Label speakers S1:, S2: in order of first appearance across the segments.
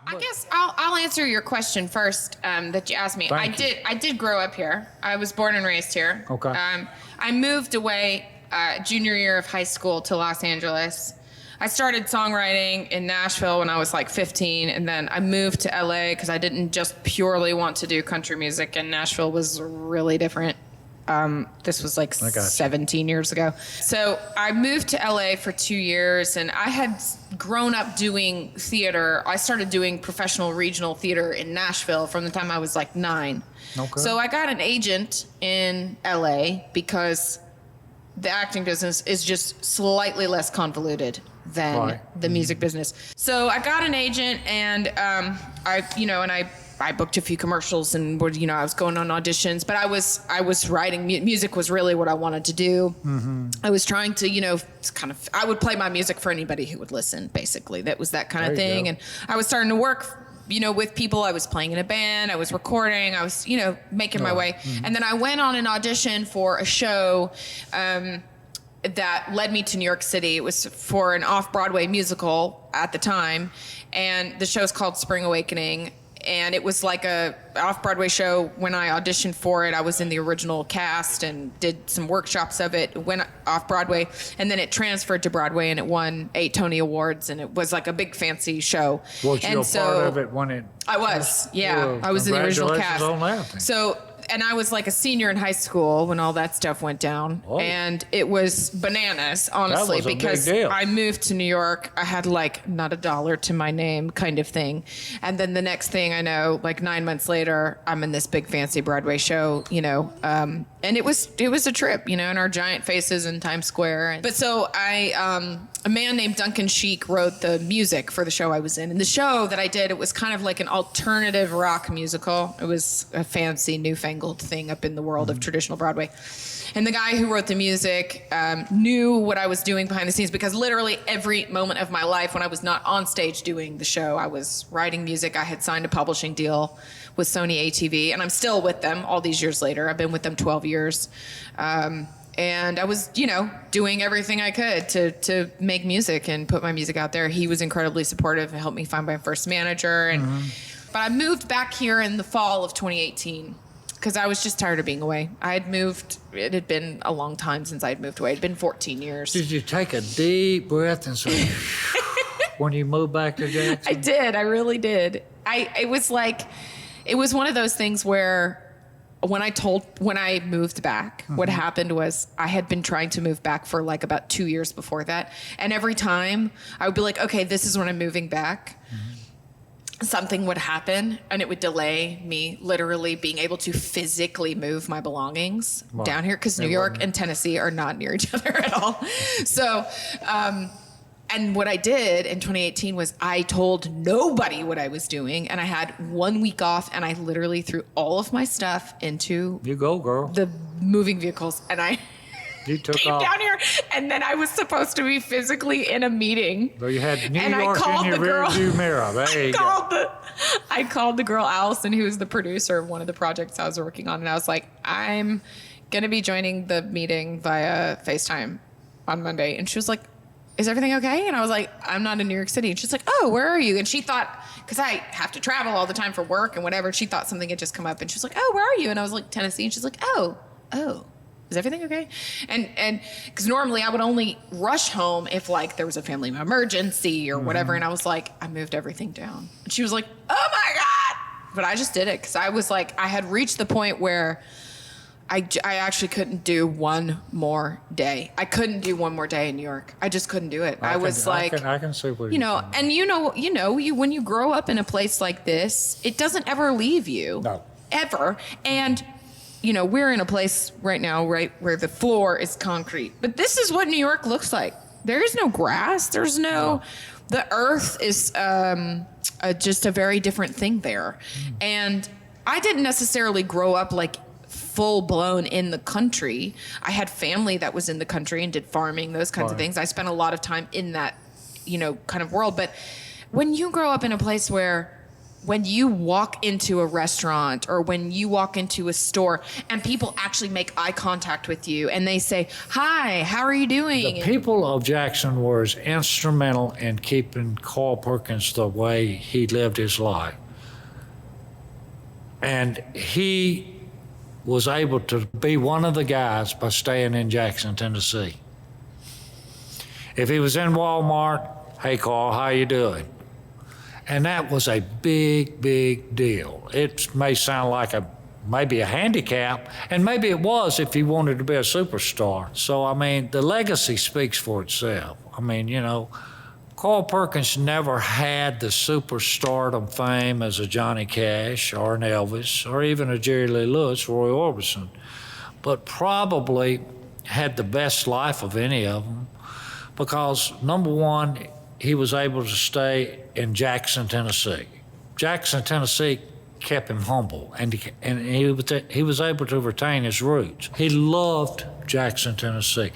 S1: I guess I'll answer your question first that you asked me.
S2: Thank you.
S1: I did grow up here. I was born and raised here.
S2: Okay.
S1: I moved away junior year of high school to Los Angeles. I started songwriting in Nashville when I was like 15, and then I moved to LA because I didn't just purely want to do country music, and Nashville was really different. This was like 17 years ago. So I moved to LA for 2 years, and I had grown up doing theater. I started doing professional regional theater in Nashville from the time I was like 9.
S2: Okay.
S1: So I got an agent in LA because the acting business is just slightly less convoluted than the music business. So I got an agent, and I booked a few commercials, and I was going on auditions, but I was writing. Music was really what I wanted to do. Mm-hmm. I was trying to, I would play my music for anybody who would listen, basically. That was that kind of thing. And I was starting to work, with people. I was playing in a band. I was recording. I was, making my way. Mm-hmm. And then I went on an audition for a show that led me to New York City. It was for an off-Broadway musical at the time, and the show's called Spring Awakening. And it was like a off-Broadway show. When I auditioned for it, I was in the original cast and did some workshops of it. It went off-Broadway, and then it transferred to Broadway, and it won 8 Tony Awards, and it was like a big fancy show.
S2: Was you a part of it when it?
S1: I was, yeah.
S2: Well,
S1: I was in the original cast.
S2: On that.
S1: So, and I was like a senior in high school when all that stuff went down. Oh. And it was bananas, honestly,
S2: that was
S1: because
S2: a big deal.
S1: I moved to New York. I had like not a dollar to my name kind of thing. And then the next thing I know, like 9 months later, I'm in this big fancy Broadway show, and it was a trip, and our giant faces in Times Square. But so a man named Duncan Sheik wrote the music for the show I was in. And the show that I did, it was kind of like an alternative rock musical. It was a fancy, newfangled thing up in the world of traditional Broadway. And the guy who wrote the music knew what I was doing behind the scenes, because literally every moment of my life when I was not on stage doing the show, I was writing music. I had signed a publishing deal with Sony ATV, and I'm still with them all these years later. I've been with them 12 years. And I was, doing everything I could to make music and put my music out there. He was incredibly supportive and helped me find my first manager. But I moved back here in the fall of 2018 because I was just tired of being away. I had moved. It had been a long time since I had moved away. It had been 14 years.
S2: Did you take a deep breath and say, when you moved back to Jackson?
S1: I did. I really did. It was one of those things where when I moved back, what happened was I had been trying to move back for like about 2 years before that. And every time I would be like, okay, this is when I'm moving back. Something would happen, and it would delay me literally being able to physically move my belongings down here, because New York and Tennessee are not near each other at all. So, and what I did in 2018 was I told nobody what I was doing, and I had 1 week off, and I literally threw all of my stuff into
S2: You go, girl.
S1: the moving vehicles, and I
S2: You took
S1: came
S2: off.
S1: down here, and then I was supposed to be physically in a meeting.
S2: So you had New
S1: And I
S2: York
S1: called
S2: in your
S1: the girl.
S2: rearview mirror. There you go.
S1: I called the girl Allison, who was the producer of one of the projects I was working on, and I was like, I'm gonna be joining the meeting via FaceTime on Monday. And she was like, is everything okay? And I was like, I'm not in New York City. And she's like, oh, where are you? And she thought, because I have to travel all the time for work and whatever, she thought something had just come up, and she was like, oh, where are you? And I was like, Tennessee. And she's like, oh, is everything okay? And because normally I would only rush home if like there was a family emergency or whatever. And I was like, I moved everything down. And she was like, oh my God. But I just did it because I was like, I had reached the point where I actually couldn't do one more day. I couldn't do one more day in New York. I just couldn't do it. I
S2: can see what
S1: you know, and when you grow up in a place like this, it doesn't ever leave you.
S2: No.
S1: Ever. And we're in a place right now, right, where the floor is concrete. But this is what New York looks like. There is no grass. There's no. The earth is just a very different thing there. And I didn't necessarily grow up like full blown in the country. I had family that was in the country and did farming, those kinds of things. I spent a lot of time in that, kind of world. But when you grow up in a place where when you walk into a restaurant or when you walk into a store and people actually make eye contact with you and they say, "Hi, how are you doing?"
S2: The people of Jackson were as instrumental in keeping Carl Perkins the way he lived his life. And he was able to be one of the guys by staying in Jackson, Tennessee. If he was in Walmart, "Hey, Carl, how you doing?" And that was a big, big deal. It may sound like maybe a handicap, and maybe it was if he wanted to be a superstar. So, I mean, the legacy speaks for itself. I mean, you know, Carl Perkins never had the superstardom fame as a Johnny Cash or an Elvis or even a Jerry Lee Lewis, Roy Orbison, but probably had the best life of any of them because, number one, he was able to stay in Jackson, Tennessee. Jackson, Tennessee kept him humble, and he was able to retain his roots. He loved Jackson, Tennessee.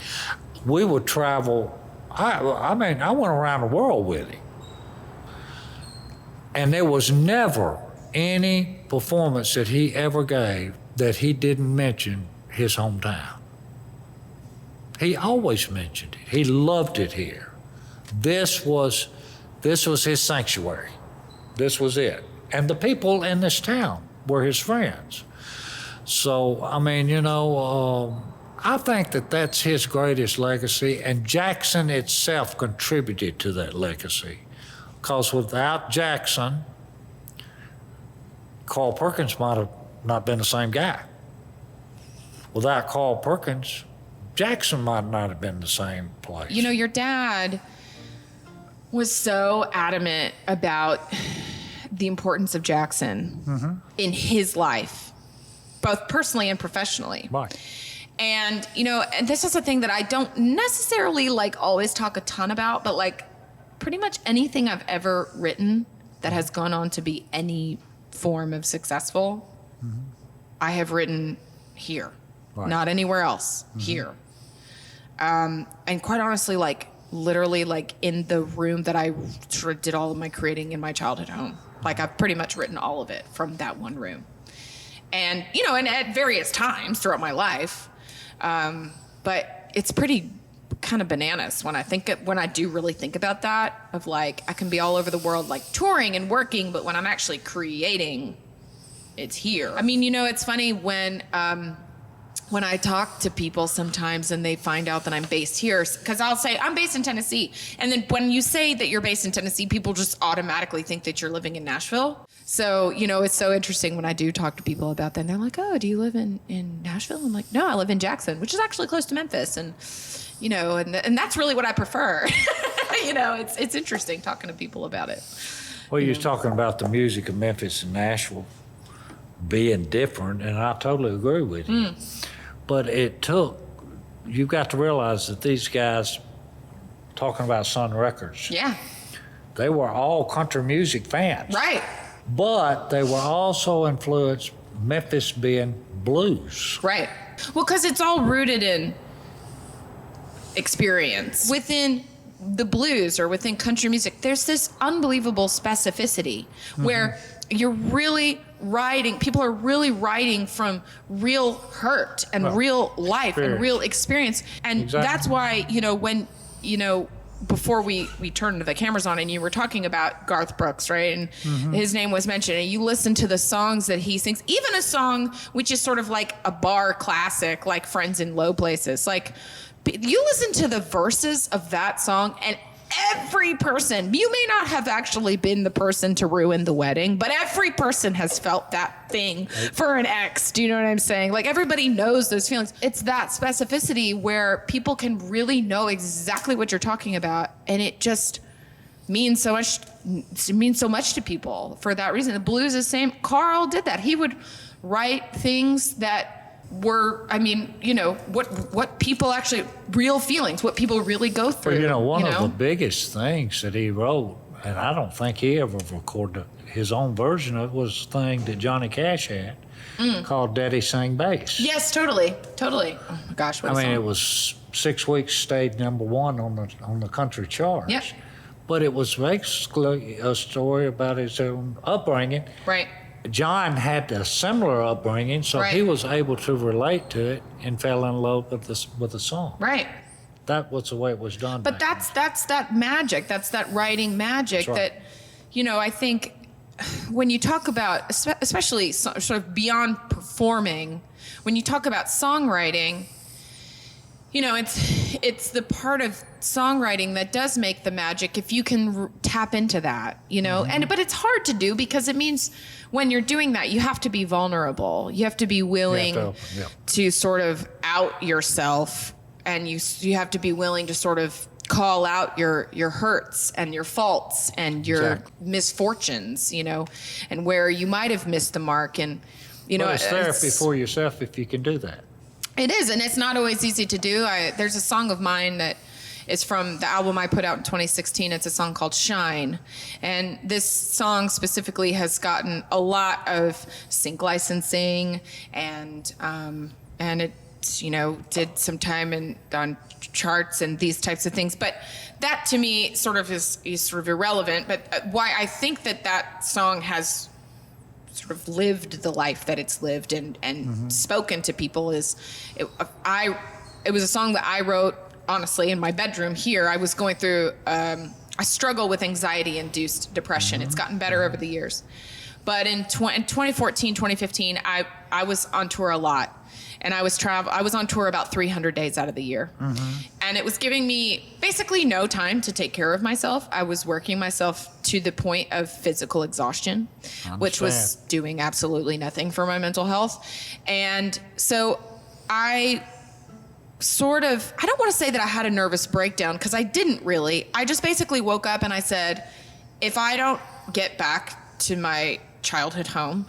S2: We would travel. I mean, I went around the world with him. And there was never any performance that he ever gave that he didn't mention his hometown. He always mentioned it. He loved it here. This was his sanctuary. This was it. And the people in this town were his friends. So, I mean, you know, I think that that's his greatest legacy, and Jackson itself contributed to that legacy. Because without Jackson, Carl Perkins might have not been the same guy. Without Carl Perkins, Jackson might not have been the same place.
S1: You know, your dad was so adamant about the importance of Jackson in his life, both personally and professionally.
S2: Right.
S1: And, you know, and this is a thing that I don't necessarily like always talk a ton about, but like pretty much anything I've ever written that has gone on to be any form of successful, I have written here, not anywhere else, here. And quite honestly, like literally like in the room that I sort of did all of my creating in my childhood home. Like I've pretty much written all of it from that one room. And, you know, and at various times throughout my life. But it's pretty kind of bananas when I do really think about that, of like, I can be all over the world, like touring and working, but when I'm actually creating, it's here. I mean, you know, it's funny when I talk to people sometimes and they find out that I'm based here, because I'll say I'm based in Tennessee. And then when you say that you're based in Tennessee, people just automatically think that you're living in Nashville. So, you know, it's so interesting when I do talk to people about that. And they're like, "Oh, do you live in Nashville?" I'm like, "No, I live in Jackson," which is actually close to Memphis. And, you know, and that's really what I prefer. You know, it's interesting talking to people about it.
S2: Well, you're talking about the music of Memphis and Nashville being different, and I totally agree with you. But you've got to realize that these guys, talking about Sun Records, they were all country music fans.
S1: Right.
S2: But they were also influenced, Memphis being blues.
S1: Right. Well, because it's all rooted in experience. Within the blues or within country music, there's this unbelievable specificity where you're really people are really writing from real hurt and real life and real experience. And that's why, you know, when, you know, before we turned the cameras on and you were talking about Garth Brooks, right? And his name was mentioned, and you listen to the songs that he sings, even a song which is sort of like a bar classic, like Friends in Low Places. Like, you listen to the verses of that song, and every person, you may not have actually been the person to ruin the wedding, but every person has felt that thing for an ex. Do you know what I'm saying? Like, everybody knows those feelings. It's that specificity where people can really know exactly what you're talking about, and it just means so much. It means so much to people for that reason. The blues is the same. Carl did that. He would write things that were, I mean, you know, what people actually, real feelings, what people really go through.
S2: Well, you know, one of the biggest things that he wrote, and I don't think he ever recorded his own version of it, was the thing that Johnny Cash had called Daddy Sing Bass.
S1: Yes, totally. Oh my gosh, what a song.
S2: It was 6 weeks, stayed number one on the country charts.
S1: Yep.
S2: but it was basically a story about his own upbringing.
S1: Right.
S2: John had a similar upbringing, so he was able to relate to it and fell in love with the song.
S1: Right.
S2: That was the way it was done.
S1: But that's that magic. That's that writing magic that, I think when you talk about, especially sort of beyond performing, when you talk about songwriting, it's the part of songwriting that does make the magic if you can tap into that, but it's hard to do because it means when you're doing that, you have to be vulnerable. You have to be willing to sort of out yourself, and you have to be willing to sort of call out your hurts and your faults and your misfortunes, and where you might have missed the mark. And,
S2: it's therapy for yourself if you can do that.
S1: It is, and it's not always easy to do. There's a song of mine that is from the album I put out in 2016. It's a song called Shine. And this song specifically has gotten a lot of sync licensing, and it, did some time on charts and these types of things. But that to me sort of is sort of irrelevant. But why I think that song has sort of lived the life that it's lived and spoken to people is it was a song that I wrote honestly in my bedroom here. I was going through I struggle with anxiety-induced depression. It's gotten better over the years, but in 2014, 2015 I was on tour a lot, and I was on tour about 300 days out of the year. And it was giving me basically no time to take care of myself. I was working myself to the point of physical exhaustion, which was doing absolutely nothing for my mental health. And so I don't want to say that I had a nervous breakdown, because I didn't really. I just basically woke up and I said, if I don't get back to my childhood home,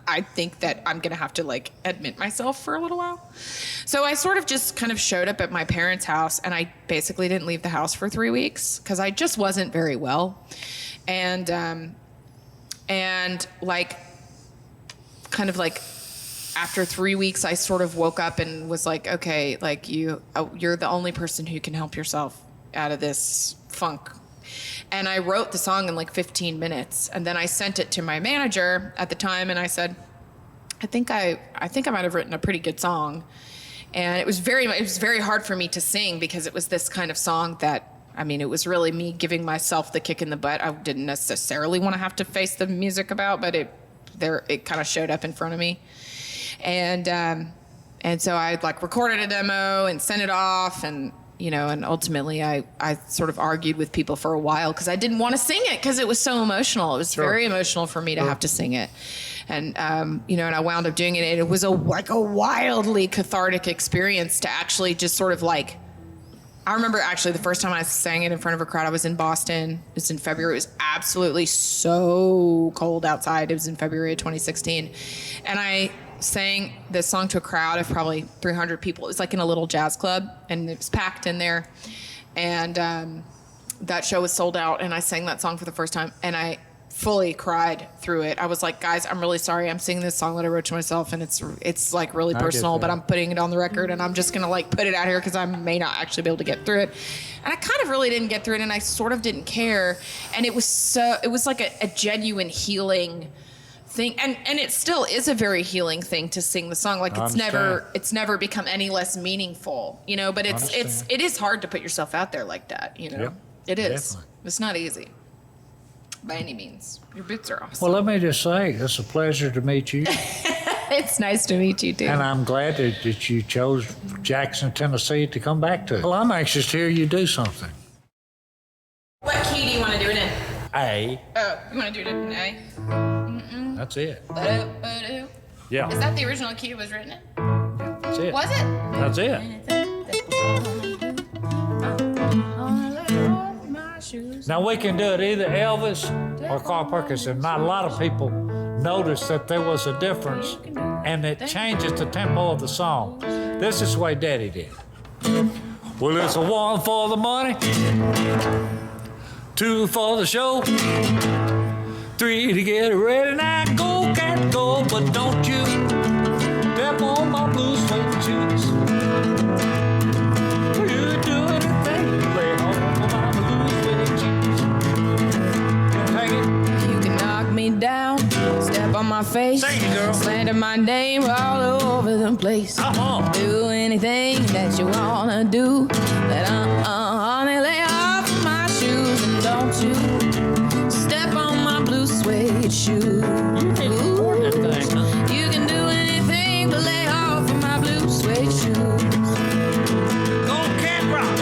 S1: I think that I'm going to have to admit myself for a little while. So I sort of just kind of showed up at my parents' house, and I basically didn't leave the house for 3 weeks because I just wasn't very well. And after 3 weeks, I sort of woke up and was like, okay, you're the only person who can help yourself out of this funk. And I wrote the song in 15 minutes, and then I sent it to my manager at the time, and I said, I think I might have written a pretty good song. And it was very hard for me to sing, because it was this kind of song that, it was really me giving myself the kick in the butt. I didn't necessarily want to have to face the music about, but it kind of showed up in front of me. And so I recorded a demo and sent it off, and and ultimately I sort of argued with people for a while because I didn't want to sing it because it was so emotional. It was very emotional for me to have to sing it. And, and I wound up doing it. And it was a wildly cathartic experience to actually just sort of I remember actually the first time I sang it in front of a crowd, I was in Boston. It was in February. It was absolutely so cold outside. It was in February of 2016. And I sang this song to a crowd of probably 300 people. It was in a little jazz club, and it was packed in there. And that show was sold out, and I sang that song for the first time, and I fully cried through it. I was like, guys, I'm really sorry. I'm singing this song that I wrote to myself, and it's really personal, but I'm putting it on the record, and I'm just going to put it out here because I may not actually be able to get through it. And I kind of really didn't get through it, and I sort of didn't care. And it was a genuine healing thing, and it still is a very healing thing to sing the song. It's never become any less meaningful, but it is hard to put yourself out there like that,
S2: Yep,
S1: it is.
S2: definitely.
S1: It's not easy by any means. Your boots are awesome.
S2: Well, let me just say, it's a pleasure to meet you.
S1: It's nice to meet you too.
S2: And I'm glad that you chose Jackson, Tennessee to come back to. Well, I'm anxious to hear you do something.
S1: What key do you want to do it in?
S2: A.
S1: Oh, you want to do it in A?
S2: That's it.
S1: Ba-do.
S2: Yeah.
S1: Is that the original key it was written in?
S2: That's it.
S1: Was it?
S2: That's it. Now we can do it either Elvis or Carl Perkins, and not a lot of people noticed that there was a difference, and it changes the tempo of the song. This is the way Daddy did. Well, it's a 1 for the money, 2 for the show, 3 to get ready. Now go, cat, go, but don't you step on my blue suede shoes. You do anything, lay on my blue suede shoes.
S1: my face.
S2: Sing it, girl.
S1: Slander my name all over the place. Do anything that you wanna do. But honey, lay off my shoes and don't you step on my blue suede shoes. You can do anything but lay off of my blue suede shoes.
S2: Go Cat Rock.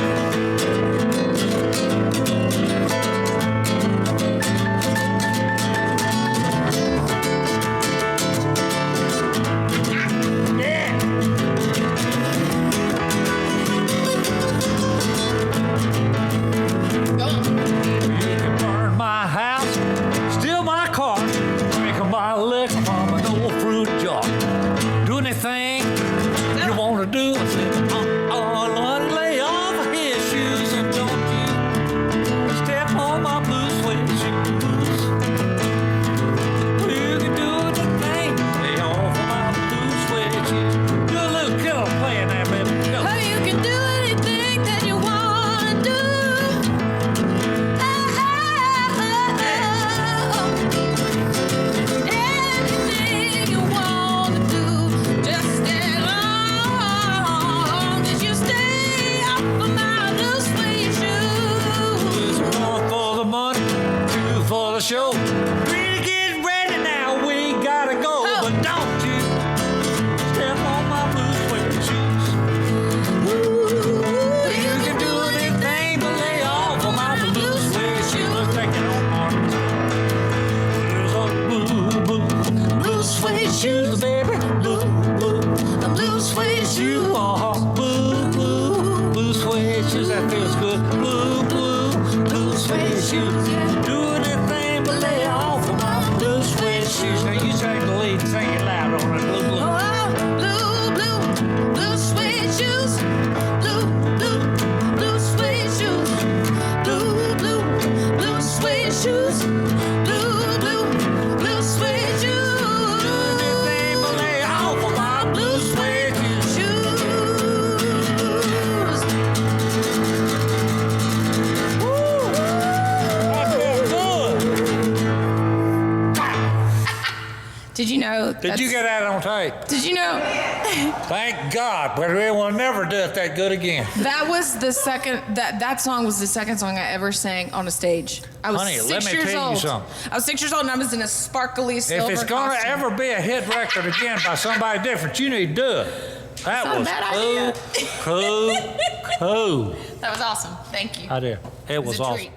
S2: Show. Really get ready now, we gotta go. But don't you step on my blue suede shoes. You can do anything but lay off of my blue suede shoes. Let's take it on, Martin. There's a blue suede shoes, baby. Blue suede shoes. Blue suede shoes. That feels good. Blue suede shoes. Do anything. Lay off of my blue suede shoes. Now you take the lead, sing it loud on it. Blue.
S1: Oh, blue suede shoes. Blue suede shoes. Blue suede shoes. Blue suede shoes.
S2: Anything but lay off of my blue suede shoes.
S1: Did you know?
S2: Did you get that on tape?
S1: Did you know?
S2: Thank God, but we will never do it that good again.
S1: That was the second. That song was the second song I ever sang on a stage. I was
S2: Honey,
S1: 6
S2: let me
S1: years
S2: tell you
S1: old.
S2: something.
S1: I was 6 years old and I was in a sparkly silver
S2: If it's gonna
S1: costume.
S2: ever be a hit record again by somebody different, you need to do it. That
S1: not a
S2: was
S1: bad
S2: cool.
S1: idea.
S2: Cool.
S1: That was awesome. Thank you.
S2: I did. It was
S1: a
S2: awesome.
S1: treat.